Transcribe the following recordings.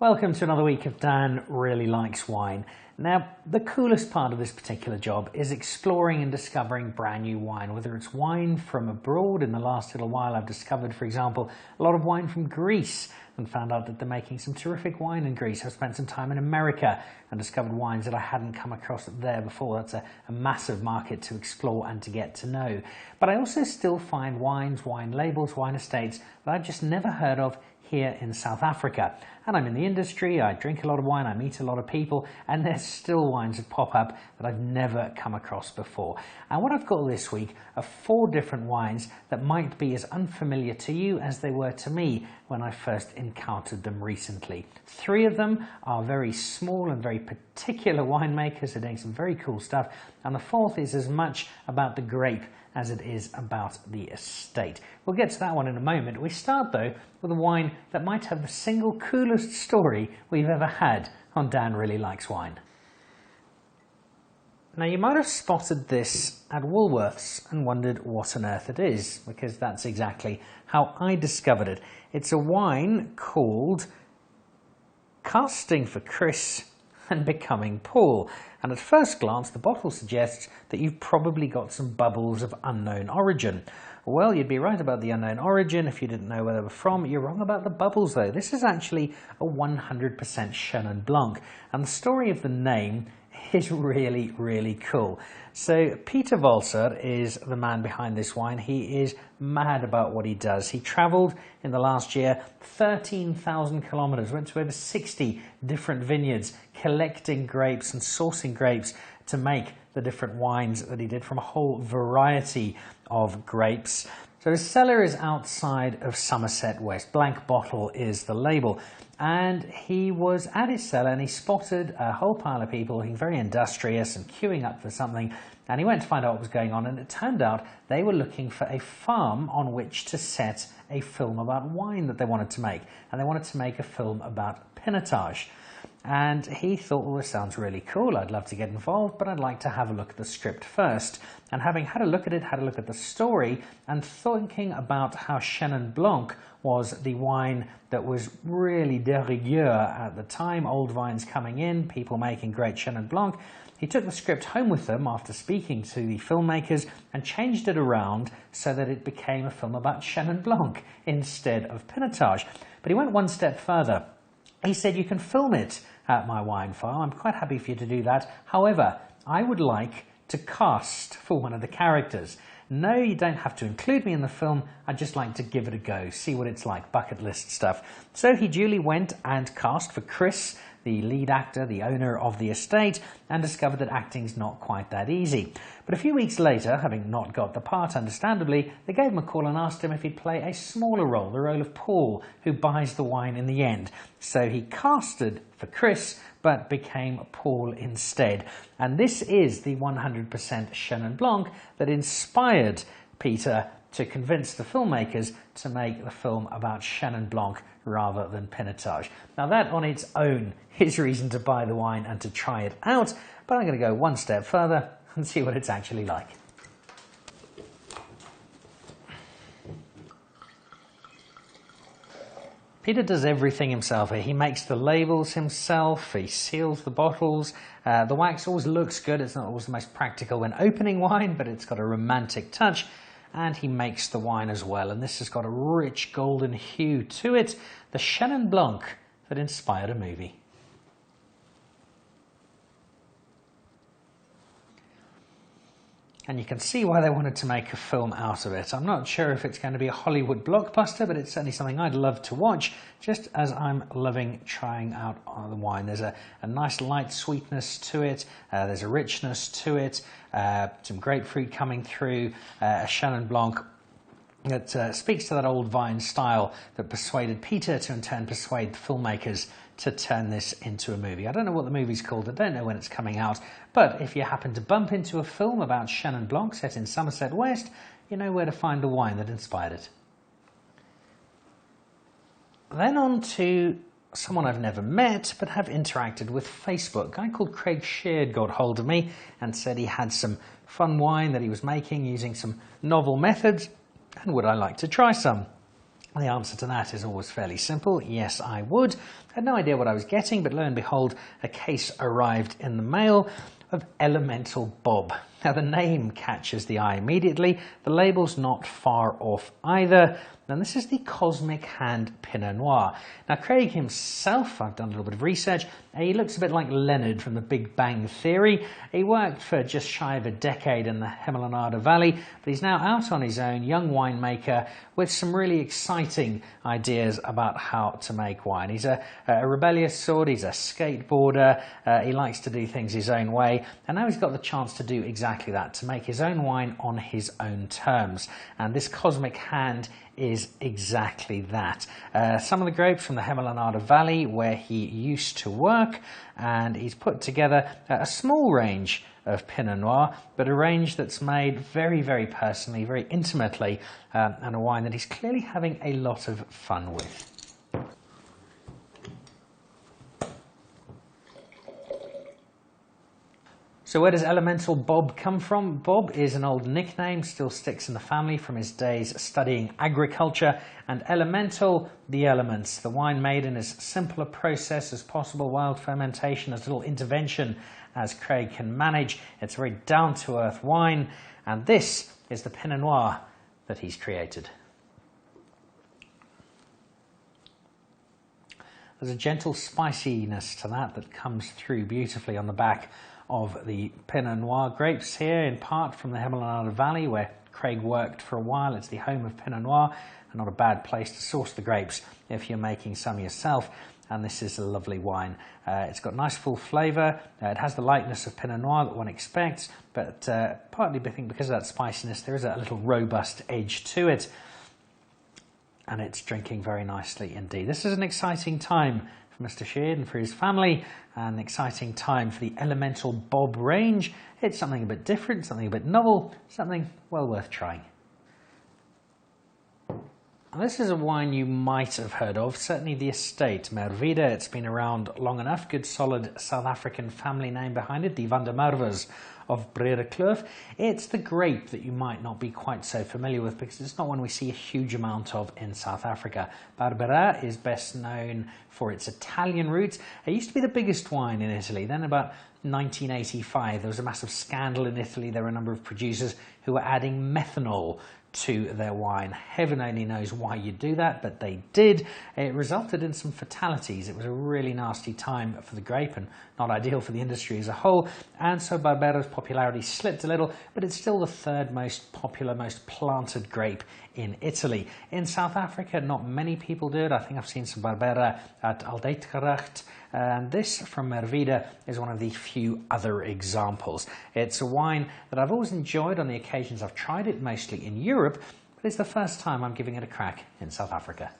Welcome to another week of Dan Really Likes Wine. Now, the coolest part of this particular job is exploring and discovering brand new wine, whether it's wine from abroad. In the last little while I've discovered, for example, a lot of wine from Greece and found out that they're making some terrific wine in Greece. I've spent some time in America and discovered wines that I hadn't come across there before. That's a massive market to explore and to get to know. But I also still find wines, wine labels, wine estates that I've just never heard of here in South Africa. And I'm in the industry, I drink a lot of wine, I meet a lot of people, and there's still wines that pop up that I've never come across before. And what I've got this week are 4 different wines that might be as unfamiliar to you as they were to me when I first encountered them recently. 3 of them are very small and very particular winemakers who are doing some very cool stuff, and the 4th is as much about the grape as it is about the estate. We'll get to that one in a moment. We start though with a wine that might have the single coolest story we've ever had on Dan Really Likes Wine. Now you might have spotted this at Woolworths and wondered what on earth it is, because that's exactly how I discovered it. It's a wine called Casting for Chris and Becoming Paul. And at first glance, the bottle suggests that you've probably got some bubbles of unknown origin. Well, you'd be right about the unknown origin if you didn't know where they were from. You're wrong about the bubbles, though. This is actually a 100% Chenin Blanc. And the story of the name is really, really cool. So Peter Walser is the man behind this wine. He is mad about what he does. He travelled in the last year 13,000 kilometres, went to over 60 different vineyards, collecting grapes and sourcing grapes to make the different wines that he did from a whole variety of grapes. So his cellar is outside of Somerset West. Blank Bottle is the label. And he was at his cellar and he spotted a whole pile of people looking very industrious and queuing up for something. And he went to find out what was going on, and it turned out they were looking for a farm on which to set a film about wine that they wanted to make. And they wanted to make a film about pinotage. And he thought, well, this sounds really cool. I'd love to get involved, but I'd like to have a look at the script first. And having had a look at it, had a look at the story, and thinking about how Chenin Blanc was the wine that was really de rigueur at the time, old vines coming in, people making great Chenin Blanc, he took the script home with him after speaking to the filmmakers and changed it around so that it became a film about Chenin Blanc instead of pinotage. But he went one step further. He said, you can film it at my wine farm. I'm quite happy for you to do that. However, I would like to cast for one of the characters. No, you don't have to include me in the film. I'd just like to give it a go, see what it's like, bucket list stuff. So he duly went and cast for Chris, the lead actor, the owner of the estate, and discovered that acting's not quite that easy. But a few weeks later, having not got the part, understandably, they gave him a call and asked him if he'd play a smaller role, the role of Paul, who buys the wine in the end. So he casted for Chris, but became Paul instead. And this is the 100% Chenin Blanc that inspired Peter to convince the filmmakers to make the film about Chenin Blanc rather than pinotage. Now that on its own is reason to buy the wine and to try it out, but I'm going to go one step further and see what it's actually like. Peter does everything himself here. He makes the labels himself, he seals the bottles. The wax always looks good. It's not always the most practical when opening wine, but it's got a romantic touch. And he makes the wine as well. And this has got a rich golden hue to it. The Chenin Blanc that inspired a movie. And you can see why they wanted to make a film out of it. I'm not sure if it's going to be a Hollywood blockbuster, but it's certainly something I'd love to watch, just as I'm loving trying out the wine. There's a nice light sweetness to it, there's a richness to it, some grapefruit coming through, a Chenin Blanc that speaks to that old vine style that persuaded Peter to in turn persuade the filmmakers to turn this into a movie. I don't know what the movie's called, I don't know when it's coming out, but if you happen to bump into a film about Chenin Blanc set in Somerset West, you know where to find the wine that inspired it. Then on to someone I've never met but have interacted with Facebook. A guy called Craig Sheard got hold of me and said he had some fun wine that he was making using some novel methods, and would I like to try some? The answer to that is always fairly simple. Yes, I would. I had no idea what I was getting, but lo and behold, a case arrived in the mail of Elemental Bob. Now, the name catches the eye immediately. The label's not far off either. And this is the Cosmic Hand Pinot Noir. Now, Craig himself, I've done a little bit of research, he looks a bit like Leonard from the Big Bang Theory. He worked for just shy of a decade in the Merwida Valley, but he's now out on his own, young winemaker, with some really exciting ideas about how to make wine. He's a rebellious sort, he's a skateboarder, he likes to do things his own way, and now he's got the chance to do exactly that, to make his own wine on his own terms. And this Cosmic Hand is exactly that. Some of the grapes from the Merwida Valley where he used to work, and he's put together a small range of Pinot Noir, but a range that's made very, very personally, very intimately, and a wine that he's clearly having a lot of fun with. So where does Elemental Bob come from? Bob is an old nickname, still sticks in the family from his days studying agriculture, and elemental, the elements. The wine made in as simple a process as possible, wild fermentation, as little intervention as Craig can manage. It's a very down-to-earth wine, and this is the Pinot Noir that he's created. There's a gentle spiciness to that comes through beautifully on the back of the Pinot Noir. Grapes here in part from the Merwida Valley where Craig worked for a while. It's the home of Pinot Noir, and not a bad place to source the grapes if you're making some yourself. And this is a lovely wine. It's got nice full flavour. It has the lightness of Pinot Noir that one expects, but partly I think because of that spiciness there is a little robust edge to it, and it's drinking very nicely indeed. This is an exciting time for Mr. Sheard and for his family, an exciting time for the Elemental Bob range. It's something a bit different, something a bit novel, something well worth trying. And this is a wine you might have heard of, certainly the estate, Merwida. It's been around long enough, good solid South African family name behind it, the Van der Merwes of Brede Kloof. It's the grape that you might not be quite so familiar with because it's not one we see a huge amount of in South Africa. Barbera is best known for its Italian roots. It used to be the biggest wine in Italy. Then about 1985 there was a massive scandal in Italy. There were a number of producers who were adding methanol to their wine. Heaven only knows why you do that, but they did. It resulted in some fatalities. It was a really nasty time for the grape and not ideal for the industry as a whole, and so Barbera's popularity slipped a little, but it's still the third most popular, most planted grape in Italy. In South Africa, not many people do it. I think I've seen some Barbera at Aldeitgerecht, and this from Merwida is one of the few other examples. It's a wine that I've always enjoyed on the occasions I've tried it, mostly in Europe, but it's the first time I'm giving it a crack in South Africa.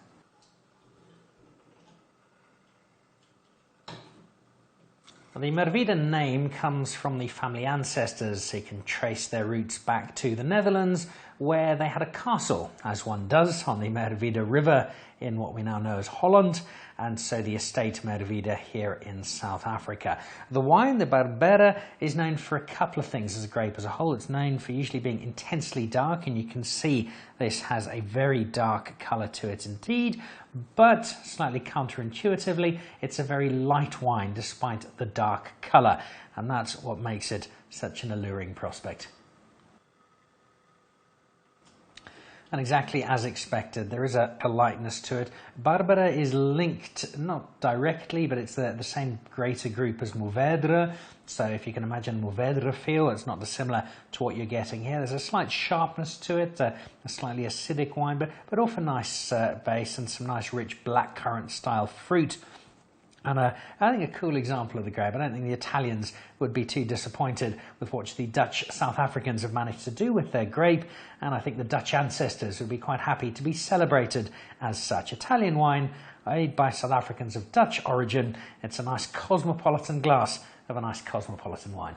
The Merwida name comes from the family ancestors. You can trace their roots back to the Netherlands, where they had a castle, as one does, on the Merwida River in what we now know as Holland, and so the estate Merwida here in South Africa. The wine, the Barbera, is known for a couple of things as a grape as a whole. It's known for usually being intensely dark, and you can see this has a very dark colour to it indeed, but slightly counterintuitively, it's a very light wine despite the dark colour, and that's what makes it such an alluring prospect. And exactly as expected, there is a lightness to it. Barbera is linked, not directly, but it's the same greater group as Mourvèdre. So if you can imagine Mourvèdre feel, it's not dissimilar to what you're getting here. There's a slight sharpness to it, a slightly acidic wine, but off a nice base and some nice rich blackcurrant style fruit. And I think a cool example of the grape. I don't think the Italians would be too disappointed with what the Dutch South Africans have managed to do with their grape, and I think the Dutch ancestors would be quite happy to be celebrated as such. Italian wine made by South Africans of Dutch origin. It's a nice cosmopolitan glass of a nice cosmopolitan wine.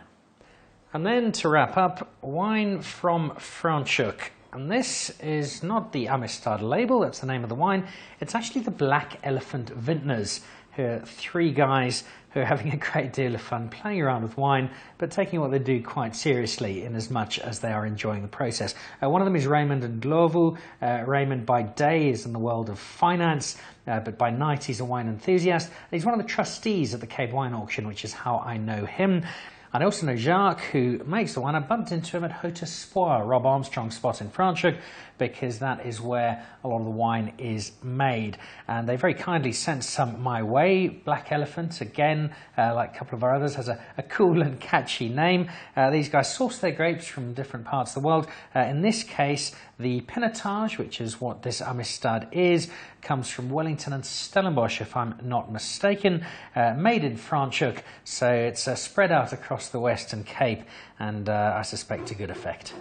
And then to wrap up, wine from Franschhoek. And this is not the Amistad label, that's the name of the wine. It's actually the Black Elephant Vintners. who are three guys who are having a great deal of fun playing around with wine, but taking what they do quite seriously in as much as they are enjoying the process. One of them is Raymond and Glovu. Raymond by day is in the world of finance, but by night he's a wine enthusiast. He's one of the trustees at the Cape Wine Auction, which is how I know him. And I also know Jacques, who makes the wine. I bumped into him at Haute Espoir, Rob Armstrong's spot in Franschhoek, because that is where a lot of the wine is made. And they very kindly sent some my way. Black Elephant, again, like a couple of our others, has a cool and catchy name. These guys source their grapes from different parts of the world. In this case, the pinotage, which is what this Amistad is, comes from Wellington and Stellenbosch, if I'm not mistaken, made in Franschhoek. So it's spread out across the Western Cape, and I suspect to good effect.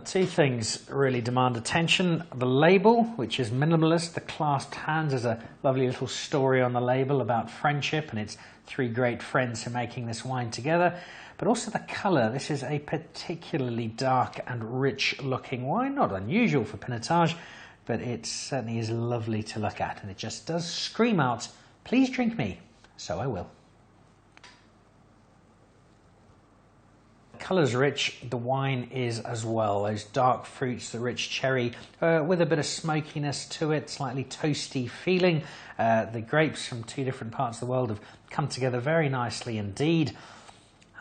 Two things really demand attention. The label, which is minimalist. The clasped hands. There's a lovely little story on the label about friendship, and it's three great friends who are making this wine together. But also the colour. This is a particularly dark and rich looking wine. Not unusual for pinotage, but it certainly is lovely to look at, and it just does scream out, "Please drink me," so I will. Colour's rich, the wine is as well. Those dark fruits, the rich cherry, with a bit of smokiness to it, slightly toasty feeling. The grapes from two different parts of the world have come together very nicely indeed.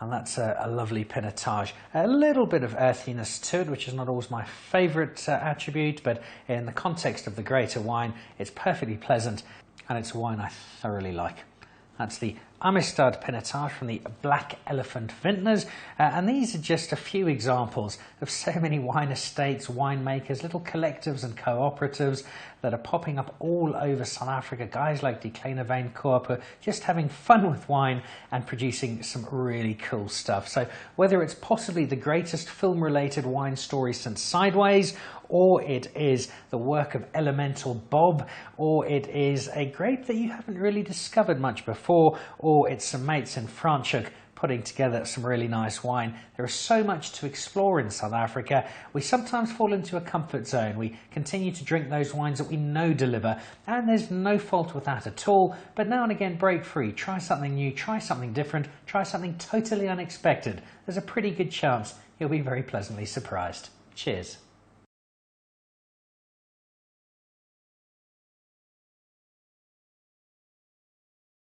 And that's a lovely pinotage. A little bit of earthiness to it, which is not always my favourite attribute, but in the context of the greater wine, it's perfectly pleasant, and it's a wine I thoroughly like. That's the Amistad pinotage from the Black Elephant Vintners, and these are just a few examples of so many wine estates, winemakers, little collectives and cooperatives that are popping up all over South Africa. Guys like Die Kleine Wyn Coop are just having fun with wine and producing some really cool stuff. So whether it's possibly the greatest film-related wine story since Sideways, or it is the work of Elemental Bob, or it is a grape that you haven't really discovered much before, or it's some mates in Franschhoek putting together some really nice wine. There is so much to explore in South Africa. We sometimes fall into a comfort zone. We continue to drink those wines that we know deliver, and there's no fault with that at all. But now and again, break free. Try something new, try something different, try something totally unexpected. There's a pretty good chance you'll be very pleasantly surprised. Cheers.